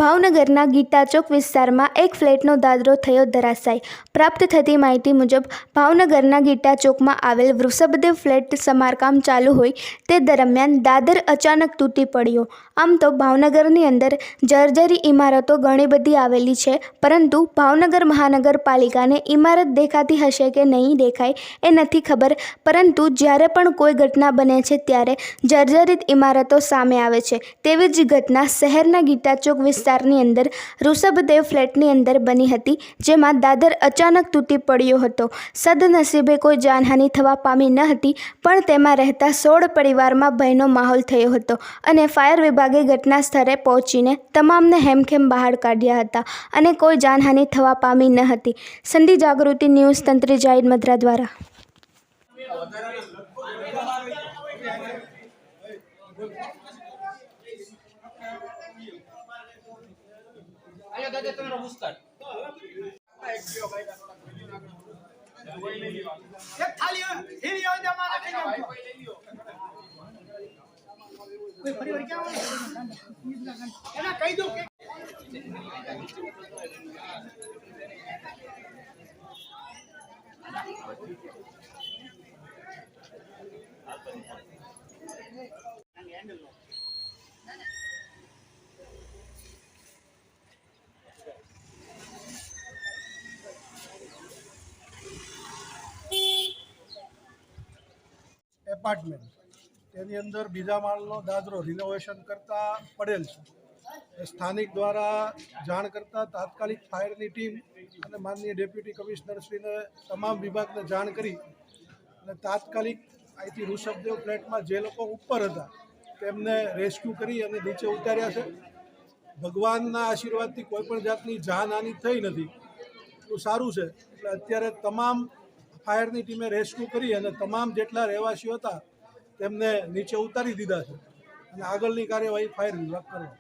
ભાવનગરના ગીતા ચોક વિસ્તારમાં એક ફ્લેટનો દાદરો થયો ધરાશાયી. પ્રાપ્ત થતી માહિતી મુજબ ભાવનગરના ગીતા ચોકમાં આવેલ વૃષભદેવ ફ્લેટ સમારકામ ચાલુ હોય તે દરમિયાન દાદર અચાનક તૂટી પડ્યો. આમ તો ભાવનગરની અંદર જર્જરી ઇમારતો ઘણી બધી આવેલી છે, પરંતુ ભાવનગર મહાનગરપાલિકાને ઇમારત દેખાતી હશે કે નહીં દેખાય એ નથી ખબર, પરંતુ જ્યારે પણ કોઈ ઘટના બને છે ત્યારે જર્જરિત ઇમારતો સામે આવે છે. તેવી જ ઘટના શહેરના ગીતા ચોક વિસ્તારની અંદર ઋષભદેવ ફ્લેટની અંદર બની હતી, જેમાં દાદર અચાનક તૂટી પડ્યો હતો. સદનસીબે કોઈ જાનહાનિ થવા પામી ન હતી, પણ તેમાં રહેતા 16 પરિવારમાં ભયનો માહોલ થયો હતો અને ફાયર વિભાગે ઘટના સ્થળે પહોંચીને તમામને હેમખેમ બહાર કાઢ્યા હતા અને કોઈ જાનહાનિ થવા પામી ન હતી. સંધિ જાગૃતિ ન્યૂઝ તંત્રી જાહિદ મદ્રા દ્વારા. એપાર્ટમેન્ટ તેની અંદર બીજા માળનો દાદરો રિનોવેશન કરતા પડેલ છે. સ્થાનિક દ્વારા જાણ કરતાં તાત્કાલિક ફાયરની ટીમ અને માનનીય ડેપ્યુટી કમિશનરશ્રીને તમામ વિભાગને જાણ કરી અને તાત્કાલિક અહીંથી ઋષભદેવ ફ્લેટમાં જે લોકો ઉપર હતા તેમને રેસ્ક્યુ કરી અને નીચે ઉતાર્યા છે. ભગવાનના આશીર્વાદથી કોઈપણ જાતની જાનહાનિ થઈ નથી, એટલું સારું છે. એટલે અત્યારે તમામ ફાયરની ટીમે રેસ્ક્યુ કરી અને તમામ જેટલા રહેવાસીઓ હતા તેમને નીચે ઉતારી દીધા છે અને આગળની કાર્યવાહી ફાયર વિભાગ કરવા.